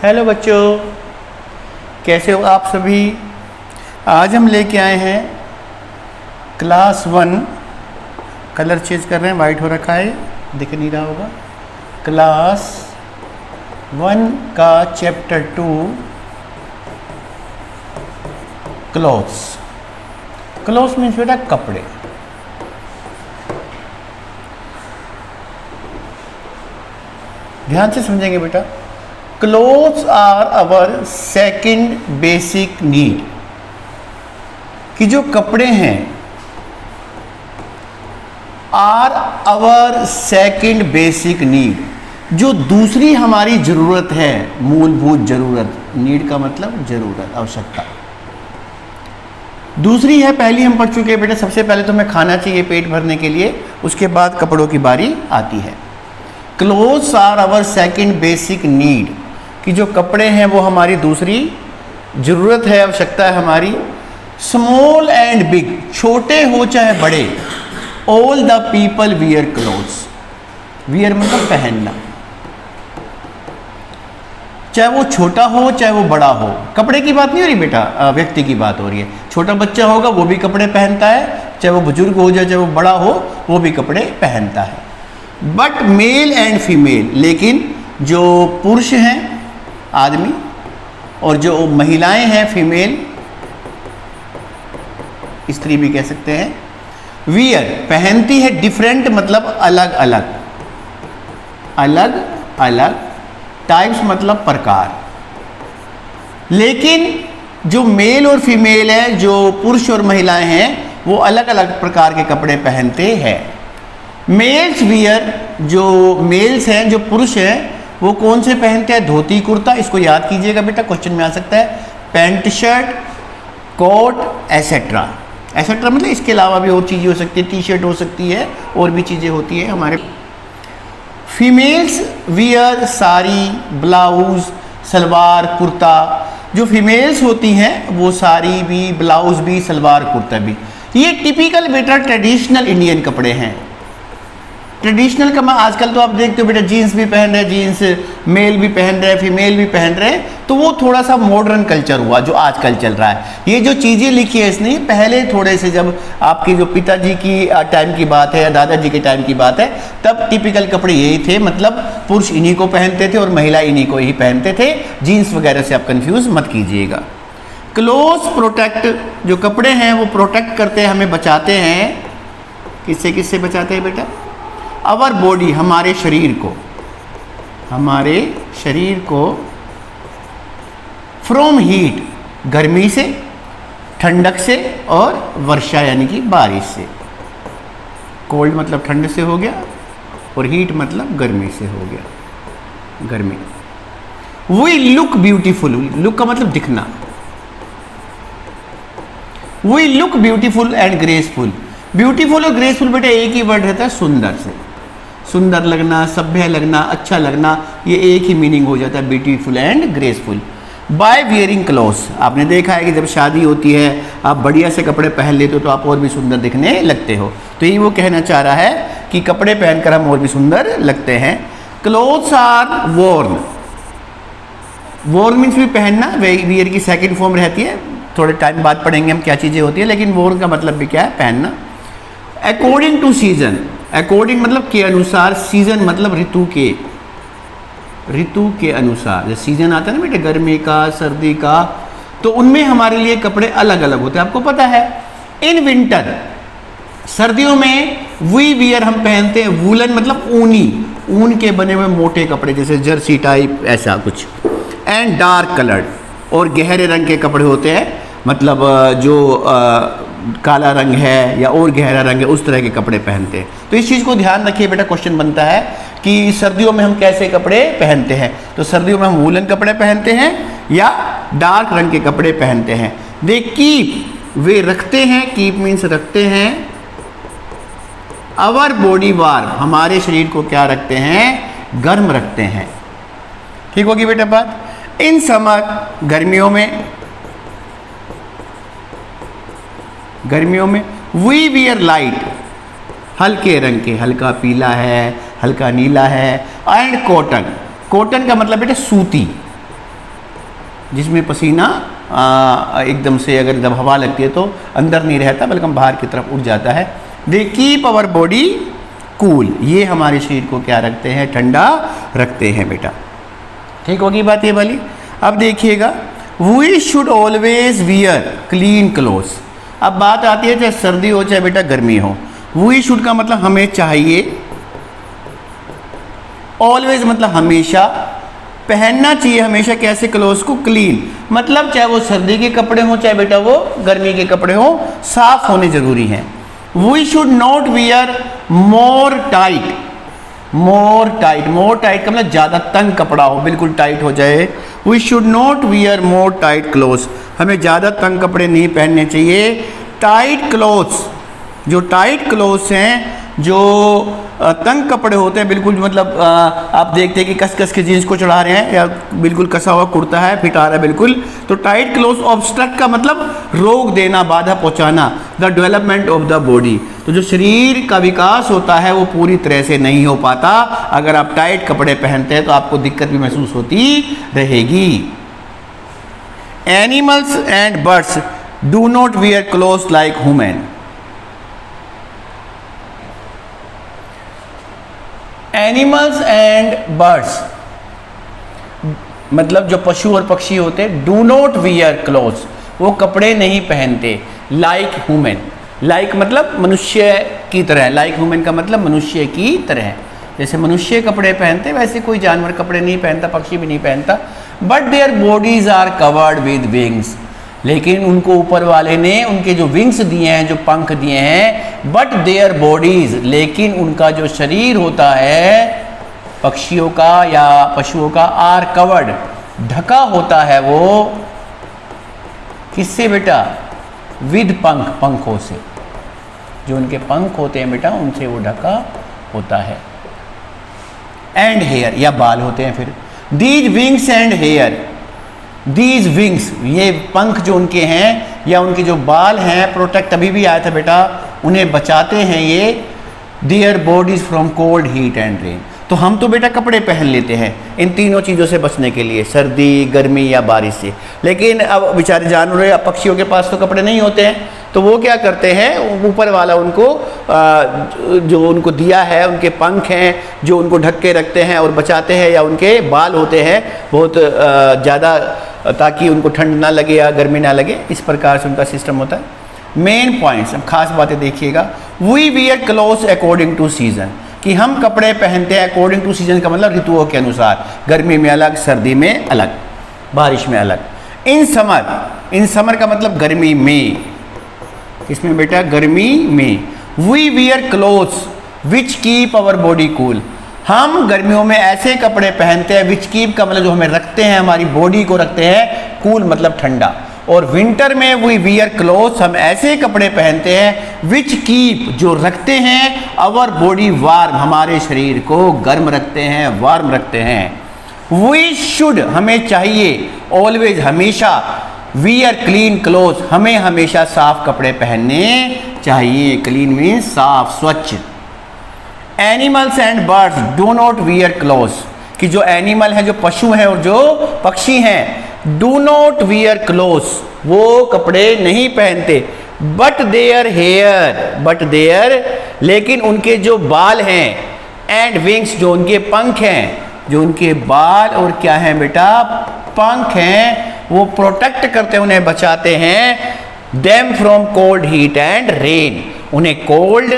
Hello बच्चों, कैसे हो आप सभी। आज हम लेके आए हैं क्लास 1। कलर चेंज कर रहे हैं, वाइट हो रखा है, दिख नहीं रहा होगा। क्लास 1 का चैप्टर 2 क्लॉथ्स। क्लॉथ्स मीन्स बेटा कपड़े। ध्यान से समझेंगे बेटा। Clothes are our second basic need, कि जो कपड़े हैं are our second basic need, जो दूसरी हमारी जरूरत है, मूलभूत जरूरत। नीड का मतलब जरूरत, आवश्यकता। दूसरी है, पहली हम पढ़ चुके हैं बेटा। सबसे पहले तो हमें खाना चाहिए पेट भरने के लिए, उसके बाद कपड़ों की बारी आती है। Clothes are our second basic need, कि जो कपड़े हैं वो हमारी दूसरी ज़रूरत है, आवश्यकता है हमारी। स्मॉल एंड बिग, छोटे हो चाहे बड़े, all the people wear clothes. Wear मतलब पहनना, चाहे वो छोटा हो चाहे वो बड़ा हो। कपड़े की बात नहीं हो रही बेटा, व्यक्ति की बात हो रही है। छोटा बच्चा होगा वो भी कपड़े पहनता है, चाहे वो बुजुर्ग हो जाए चाहे वो बड़ा हो, वो भी कपड़े पहनता है। बट मेल एंड फीमेल, लेकिन जो पुरुष हैं आदमी और जो महिलाएं हैं फीमेल, स्त्री भी कह सकते हैं, वियर पहनती है, डिफरेंट मतलब अलग अलग, अलग अलग, टाइप्स मतलब प्रकार। लेकिन जो मेल और फीमेल है, जो पुरुष और महिलाएं हैं, वो अलग अलग प्रकार के कपड़े पहनते हैं। मेल्स वियर, जो मेल्स हैं, जो पुरुष हैं, वो कौन से पहनते हैं? धोती कुर्ता। इसको याद कीजिएगा बेटा, क्वेश्चन में आ सकता है। Pant shirt, coat, etcetera. Etcetera मतलब इसके अलावा भी और चीज़ें हो सकती है, टी शर्ट हो सकती है, और भी चीज़ें होती है हमारे। Females wear sari, blouse, salwar, kurta. जो फीमेल्स होती हैं वो साड़ी भी, ब्लाउज भी, सलवार कुर्ता भी। ये टिपिकल बेटा ट्रेडिशनल इंडियन कपड़े हैं। ट्रेडिशनल का आजकल तो आप देखते हो बेटा, जीन्स भी पहन रहे हैं, जीन्स मेल भी पहन रहे हैं, फीमेल भी पहन रहे हैं, तो वो थोड़ा सा मॉडर्न कल्चर हुआ जो आजकल चल रहा है। ये जो चीज़ें लिखी है इसने, पहले थोड़े से जब आपके जो पिताजी की टाइम की बात है या दादाजी के टाइम की बात है, तब टिपिकल कपड़े यही थे। मतलब पुरुष इन्हीं को पहनते थे और महिला इन्हीं को ही पहनते थे। जीन्स वगैरह से आप कन्फ्यूज़ मत कीजिएगा। क्लोथ्स प्रोटेक्ट, जो कपड़े हैं वो प्रोटेक्ट करते हैं, हमें बचाते हैं। किससे किससे बचाते हैं बेटा? अवर बॉडी, हमारे शरीर को, हमारे शरीर को, फ्रॉम हीट, गर्मी से, ठंडक से, और वर्षा यानी कि बारिश से। कोल्ड मतलब ठंड से हो गया, और हीट मतलब गर्मी से हो गया, गर्मी। वी लुक ब्यूटीफुल, लुक का मतलब दिखना। We look beautiful and graceful. Beautiful और ग्रेसफुल बेटा एक ही वर्ड रहता है, सुंदर से। सुंदर लगना, सभ्य लगना, अच्छा लगना, ये एक ही मीनिंग हो जाता है, beautiful and graceful. By wearing clothes, आपने देखा है कि जब शादी होती है आप बढ़िया से कपड़े पहन लेते हो तो आप और भी सुंदर दिखने लगते हो। तो यही वो कहना चाह रहा है कि कपड़े पहनकर हम और भी सुंदर लगते हैं। Clothes are worn. Worn means भी पहनना, वियर की सेकेंड फॉर्म रहती है, थोड़े टाइम बाद पढ़ेंगे हम क्या चीज़ें होती है, लेकिन वॉर्न का मतलब भी क्या है? पहनना। अकॉर्डिंग टू सीजन, अकॉर्डिंग मतलब के अनुसार, सीजन मतलब ऋतु के, ऋतु के अनुसार। जैसे सीजन आता है ना बेटे, गर्मी का, सर्दी का, तो उनमें हमारे लिए कपड़े अलग अलग होते हैं, आपको पता है। इन विंटर, सर्दियों में वी वियर, हम पहनते हैं वूलन मतलब ऊनी, ऊन के बने हुए मोटे कपड़े, जैसे जर्सी टाइप, ऐसा कुछ। एंड डार्क कलर्ड, और गहरे रंग के कपड़े होते हैं, मतलब जो काला रंग है या और गहरा रंग है, उस तरह के कपड़े पहनते हैं। तो इस चीज़ को ध्यान रखिए बेटा, क्वेश्चन बनता है कि सर्दियों में हम कैसे कपड़े पहनते हैं। तो सर्दियों में हम वूलन कपड़े पहनते हैं या डार्क रंग के कपड़े पहनते हैं। दे कीप, वे रखते हैं, कीप मीन्स रखते हैं, अवर बॉडी वार्म, हमारे शरीर को क्या रखते हैं? गर्म रखते हैं। ठीक होगी बेटा बात। इन समर, गर्मियों में, गर्मियों में वी वियर लाइट, हल्के रंग के, हल्का पीला है, हल्का नीला है। एंड कॉटन, कॉटन का मतलब बेटा सूती, जिसमें पसीना एकदम से अगर जब हवा लगती है तो अंदर नहीं रहता बल्कि बाहर की तरफ उड़ जाता है। They keep our body cool, ये हमारे शरीर को क्या रखते हैं, ठंडा रखते हैं बेटा। ठीक होगी बात ये वाली। अब देखिएगा, we should always wear clean clothes. अब बात आती है चाहे सर्दी हो चाहे बेटा गर्मी हो, वी शुड का मतलब हमें चाहिए, ऑलवेज मतलब हमेशा, पहनना चाहिए हमेशा कैसे क्लोथ्स को, क्लीन मतलब चाहे वो सर्दी के कपड़े हों चाहे बेटा वो गर्मी के कपड़े हों, साफ होने जरूरी हैं। We should not wear more tight, more tight का मतलब ज़्यादा तंग कपड़ा हो, बिल्कुल टाइट हो जाए। We should not wear more tight clothes, हमें ज़्यादा तंग कपड़े नहीं पहनने चाहिए। टाइट क्लोथ्स, जो टाइट क्लोथ्स हैं, जो तंग कपड़े होते हैं, बिल्कुल मतलब आप देखते हैं कि कस कस के जीन्स को चढ़ा रहे हैं या बिल्कुल कसा हुआ कुर्ता है फिट आ रहा है बिल्कुल, तो टाइट क्लोथ ऑब्स्ट्रक्ट का मतलब रोक देना, बाधा पहुंचाना, the development of the body. तो जो शरीर का विकास होता है वो पूरी तरह से नहीं हो पाता अगर आप टाइट कपड़े पहनते हैं, तो आपको दिक्कत भी महसूस होती रहेगी। Animals and birds do not wear clothes like human. Animals and birds मतलब जो पशु और पक्षी होते हैं, डू नॉट वियर क्लोथ्स, वो कपड़े नहीं पहनते, लाइक ह्यूमन, लाइक मतलब मनुष्य की तरह, लाइक ह्यूमन का मतलब मनुष्य की तरह, जैसे मनुष्य कपड़े पहनते वैसे कोई जानवर कपड़े नहीं पहनता, पक्षी भी नहीं पहनता। But their bodies are covered with wings, लेकिन उनको ऊपर वाले ने उनके जो विंग्स दिए हैं, जो पंख दिए हैं, बट देयर बॉडीज, लेकिन उनका जो शरीर होता है पक्षियों का या पशुओं का, आर कवर्ड, ढका होता है वो किससे बेटा, विद पंख, पंखों से, जो उनके पंख होते हैं बेटा उनसे वो ढका होता है। एंड हेयर या बाल होते हैं फिर। These wings and hair, these wings, ये पंख जो उनके हैं या उनके जो बाल हैं, प्रोटेक्ट अभी भी आया था बेटा, उन्हें बचाते हैं ये their bodies from cold, heat and rain. तो हम तो बेटा कपड़े पहन लेते हैं इन तीनों चीज़ों से बचने के लिए, सर्दी, गर्मी या बारिश से, लेकिन अब बेचारे जानवर या पक्षियों के पास तो कपड़े नहीं होते हैं, तो वो क्या करते हैं, ऊपर वाला उनको जो उनको दिया है, उनके पंख हैं जो उनको ढक के रखते हैं और बचाते हैं, या उनके बाल होते हैं बहुत ज़्यादा, ताकि उनको ठंड ना लगे या गर्मी ना लगे, इस प्रकार से उनका सिस्टम होता है। मेन पॉइंट्स, अब खास बातें देखिएगा। We wear clothes according to season, कि हम कपड़े पहनते हैं अकॉर्डिंग टू सीजन का मतलब ऋतुओं के अनुसार, गर्मी में अलग, सर्दी में अलग, बारिश में अलग। इन समर, इन समर का मतलब गर्मी में, इसमें बेटा गर्मी में। We wear clothes which keep our body cool, हम गर्मियों में ऐसे कपड़े पहनते हैं, विच कीप का मतलब जो हमें रखते हैं, हमारी बॉडी को रखते हैं, कूल मतलब ठंडा। और विंटर में वी वियर क्लोथ्स, हम ऐसे कपड़े पहनते हैं, विच कीप जो रखते हैं, आवर बॉडी वार्म, हमारे शरीर को गर्म रखते हैं, वार्म रखते हैं। वी शुड हमें चाहिए, ऑलवेज हमेशा, वियर क्लीन क्लोथ्स, हमें हमेशा साफ कपड़े पहनने चाहिए। क्लीन मीन्स साफ, स्वच्छ। Animals and birds do not wear clothes, कि जो एनिमल है, जो पशु हैं और जो पक्षी हैं, डू नॉट वियर क्लोथ्स, वो कपड़े नहीं पहनते। But their hair, but their, लेकिन उनके जो बाल हैं, एंड विंग्स, जो उनके पंख हैं, जो उनके बाल और क्या हैं बेटा, पंख हैं, वो प्रोटेक्ट करते हैं, उन्हें बचाते हैं, them from cold, heat and rain, उन्हें कोल्ड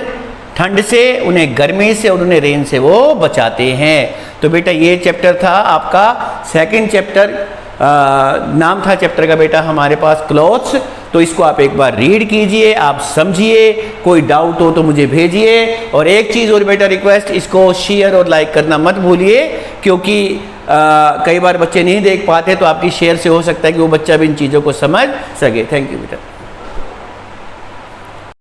ठंड से, उन्हें गर्मी से और उन्हें रेन से वो बचाते हैं। तो बेटा ये चैप्टर था आपका सेकंड चैप्टर, नाम था चैप्टर का बेटा हमारे पास क्लोथ्स। तो इसको आप एक बार रीड कीजिए, आप समझिए, कोई डाउट हो तो मुझे भेजिए। और एक चीज़ और बेटा रिक्वेस्ट, इसको शेयर और लाइक करना मत भूलिए, क्योंकि कई बार बच्चे नहीं देख पाते, तो आपकी शेयर से हो सकता है कि वो बच्चा भी इन चीज़ों को समझ सके। थैंक यू बेटा।